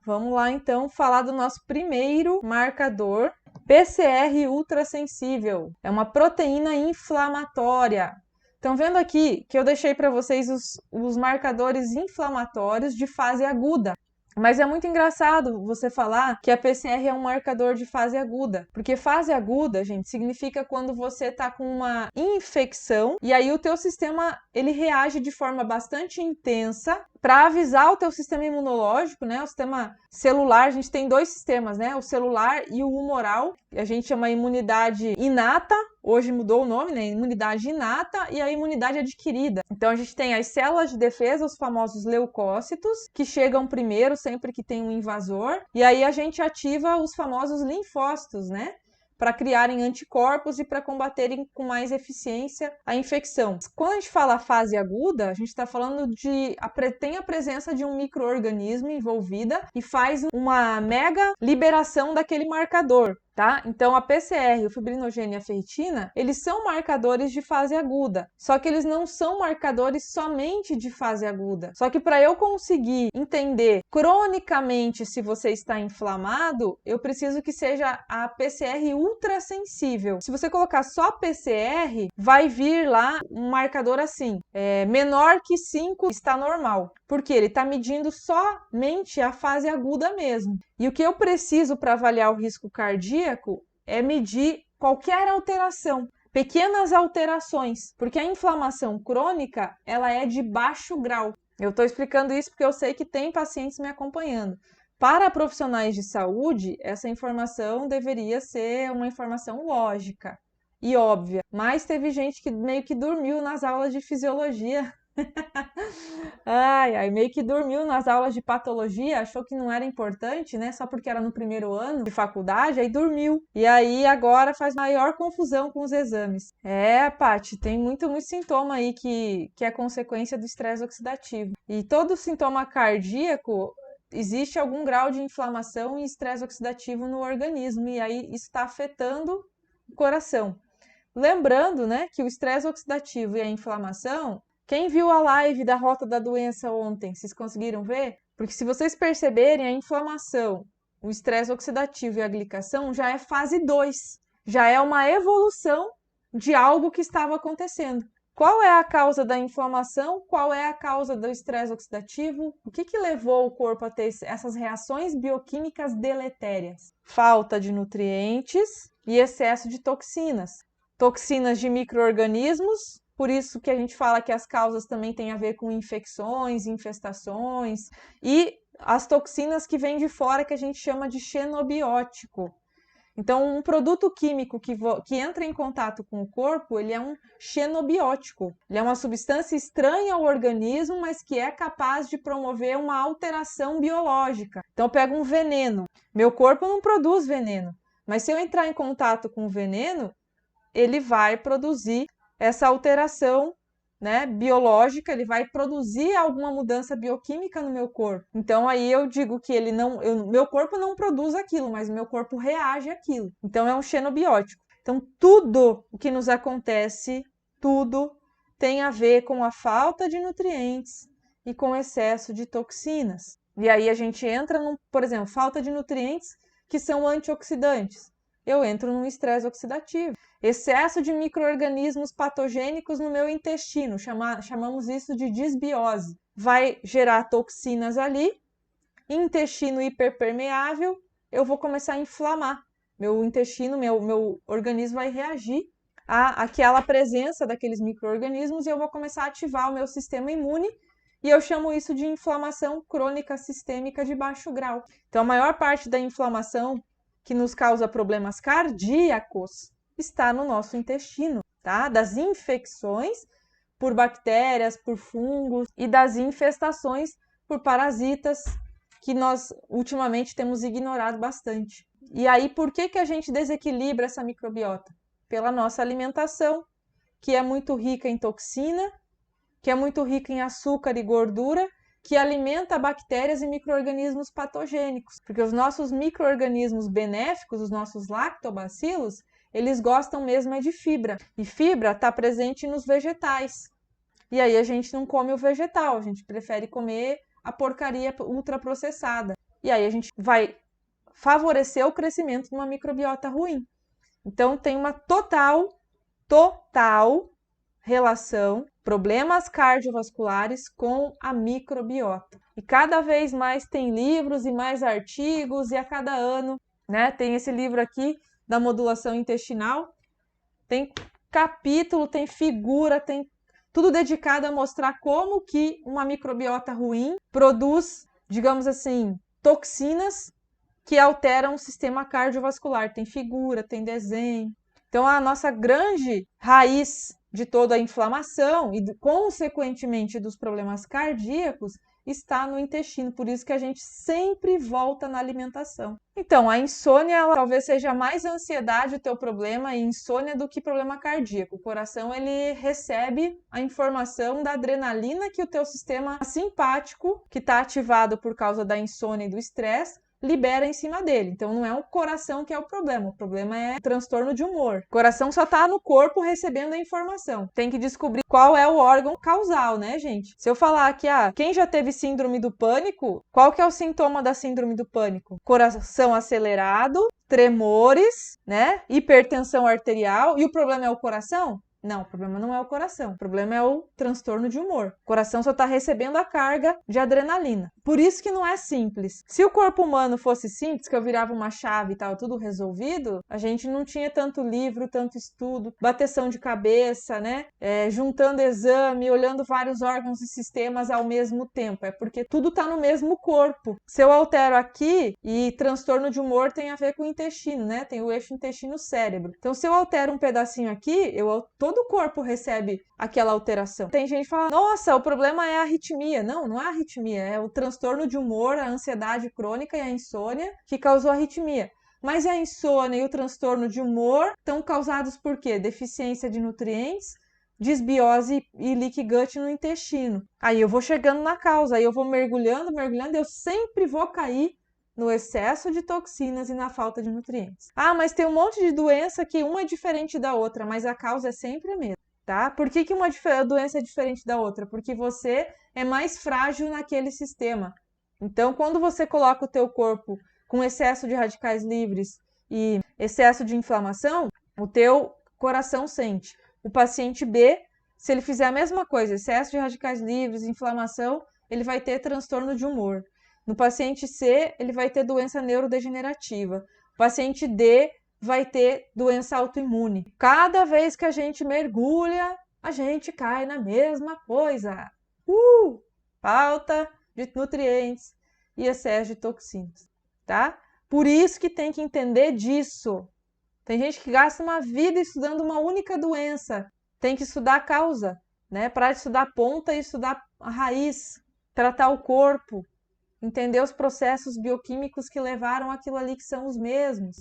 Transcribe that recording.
Vamos lá então falar do nosso primeiro marcador, PCR ultrassensível. É uma proteína inflamatória. Estão vendo aqui que eu deixei para vocês os marcadores inflamatórios de fase aguda. Mas é muito engraçado você falar que a PCR é um marcador de fase aguda, porque fase aguda, gente, significa quando você está com uma infecção e aí o teu sistema ele reage de forma bastante intensa para avisar o teu sistema imunológico, né? O sistema celular, a gente tem dois sistemas, né? O celular e o humoral, a gente chama imunidade inata. Hoje mudou o nome, né? Imunidade inata e a imunidade adquirida. Então a gente tem as células de defesa, os famosos leucócitos, que chegam primeiro sempre que tem um invasor. E aí a gente ativa os famosos linfócitos, né? Para criarem anticorpos e para combaterem com mais eficiência a infecção. Quando a gente fala fase aguda, a gente está falando de tem a presença de um micro-organismo envolvida e faz uma mega liberação daquele marcador. Tá? Então, a PCR, o fibrinogênio e a ferritina, eles são marcadores de fase aguda, só que eles não são marcadores somente de fase aguda. Só que para eu conseguir entender cronicamente se você está inflamado, eu preciso que seja a PCR ultrassensível. Se você colocar só PCR, vai vir lá um marcador assim, menor que 5 está normal, porque ele está medindo somente a fase aguda mesmo. E o que eu preciso para avaliar o risco cardíaco é medir qualquer alteração, pequenas alterações, porque a inflamação crônica ela é de baixo grau. Eu estou explicando isso porque eu sei que tem pacientes me acompanhando. Para profissionais de saúde, essa informação deveria ser uma informação lógica e óbvia, mas teve gente que meio que dormiu nas aulas de fisiologia. Meio que dormiu nas aulas de patologia, achou que não era importante, né? Só porque era no primeiro ano de faculdade, aí dormiu. E aí agora faz maior confusão com os exames. Paty, tem muito sintoma aí que é consequência do estresse oxidativo. E todo sintoma cardíaco, existe algum grau de inflamação e estresse oxidativo no organismo, e aí isso está afetando o coração. Lembrando, né, que o estresse oxidativo e a inflamação. Quem viu a live da Rota da Doença ontem, vocês conseguiram ver? Porque se vocês perceberem, a inflamação, o estresse oxidativo e a glicação já é fase 2. Já é uma evolução de algo que estava acontecendo. Qual é a causa da inflamação? Qual é a causa do estresse oxidativo? O que levou o corpo a ter essas reações bioquímicas deletérias? Falta de nutrientes e excesso de toxinas. Toxinas de micro-organismos. Por isso que a gente fala que as causas também têm a ver com infecções, infestações e as toxinas que vêm de fora que a gente chama de xenobiótico. Então, um produto químico que entra em contato com o corpo, ele é um xenobiótico. Ele é uma substância estranha ao organismo, mas que é capaz de promover uma alteração biológica. Então, eu pego um veneno. Meu corpo não produz veneno, mas se eu entrar em contato com o veneno, ele vai produzir essa alteração, né, biológica, ele vai produzir alguma mudança bioquímica no meu corpo. Então aí eu digo que meu corpo não produz aquilo, mas o meu corpo reage àquilo. Então é um xenobiótico. Então tudo o que nos acontece, tudo tem a ver com a falta de nutrientes e com excesso de toxinas. E aí a gente entra por exemplo, falta de nutrientes que são antioxidantes. Eu entro num estresse oxidativo. Excesso de micro-organismos patogênicos no meu intestino, chamamos isso de disbiose. Vai gerar toxinas ali, intestino hiperpermeável, eu vou começar a inflamar. Meu intestino, meu organismo vai reagir àquela presença daqueles micro-organismos e eu vou começar a ativar o meu sistema imune e eu chamo isso de inflamação crônica sistêmica de baixo grau. Então, a maior parte da inflamação que nos causa problemas cardíacos está no nosso intestino, tá? Das infecções por bactérias, por fungos e das infestações por parasitas que nós ultimamente temos ignorado bastante. E aí, por que a gente desequilibra essa microbiota? Pela nossa alimentação, que é muito rica em toxina, que é muito rica em açúcar e gordura, que alimenta bactérias e micro-organismos patogênicos. Porque os nossos micro-organismos benéficos, os nossos lactobacilos, eles gostam mesmo de fibra. E fibra está presente nos vegetais. E aí a gente não come o vegetal, a gente prefere comer a porcaria ultraprocessada. e aí a gente vai favorecer o crescimento de uma microbiota ruim. Então, tem uma total relação problemas cardiovasculares com a microbiota. E cada vez mais tem livros e mais artigos, e a cada ano, né, tem esse livro aqui da modulação intestinal, tem capítulo, tem figura, tem tudo dedicado a mostrar como que uma microbiota ruim produz, digamos assim, toxinas que alteram o sistema cardiovascular. Tem figura, tem desenho. Então, a nossa grande raiz de toda a inflamação e, consequentemente, dos problemas cardíacos está no intestino. Por isso que a gente sempre volta na alimentação. Então, a insônia, ela talvez seja mais ansiedade o teu problema e insônia do que problema cardíaco. O coração, ele recebe a informação da adrenalina que o teu sistema simpático, que está ativado por causa da insônia e do estresse, libera em cima dele. Então não é o coração que é o problema é o transtorno de humor. O coração só tá no corpo recebendo a informação. Tem que descobrir qual é o órgão causal, né, gente? Se eu falar que, quem já teve síndrome do pânico, qual que é o sintoma da síndrome do pânico? Coração acelerado, tremores, né? Hipertensão arterial, e o problema é o coração? Não, o problema não é o coração. O problema é o transtorno de humor. O coração só está recebendo a carga de adrenalina. Por isso que não é simples. Se o corpo humano fosse simples, que eu virava uma chave e tal, tudo resolvido, a gente não tinha tanto livro, tanto estudo, bateção de cabeça, né? Juntando exame, olhando vários órgãos e sistemas ao mesmo tempo. É porque tudo está no mesmo corpo. Se eu altero aqui, e transtorno de humor tem a ver com o intestino, né? Tem o eixo intestino-cérebro. Então, se eu altero um pedacinho aqui, todo o corpo recebe aquela alteração. Tem gente que fala, nossa, o problema é a arritmia. Não, não é a arritmia, é o transtorno de humor, a ansiedade crônica e a insônia que causou a arritmia. Mas a insônia e o transtorno de humor estão causados por quê? Deficiência de nutrientes, disbiose e leaky gut no intestino. Aí eu vou chegando na causa, aí eu vou mergulhando, eu sempre vou cair no excesso de toxinas e na falta de nutrientes. Mas tem um monte de doença que uma é diferente da outra, mas a causa é sempre a mesma, tá? Por que uma doença é diferente da outra? Porque você é mais frágil naquele sistema. Então, quando você coloca o teu corpo com excesso de radicais livres e excesso de inflamação, o teu coração sente. O paciente B, se ele fizer a mesma coisa, excesso de radicais livres, inflamação, ele vai ter transtorno de humor. No paciente C, ele vai ter doença neurodegenerativa. O paciente D vai ter doença autoimune. Cada vez que a gente mergulha, a gente cai na mesma coisa. Falta de nutrientes e excesso de toxinas, tá? Por isso que tem que entender disso. Tem gente que gasta uma vida estudando uma única doença. Tem que estudar a causa, né? Parar de estudar a ponta e estudar a raiz. Tratar o corpo. Entender os processos bioquímicos que levaram aquilo ali, que são os mesmos.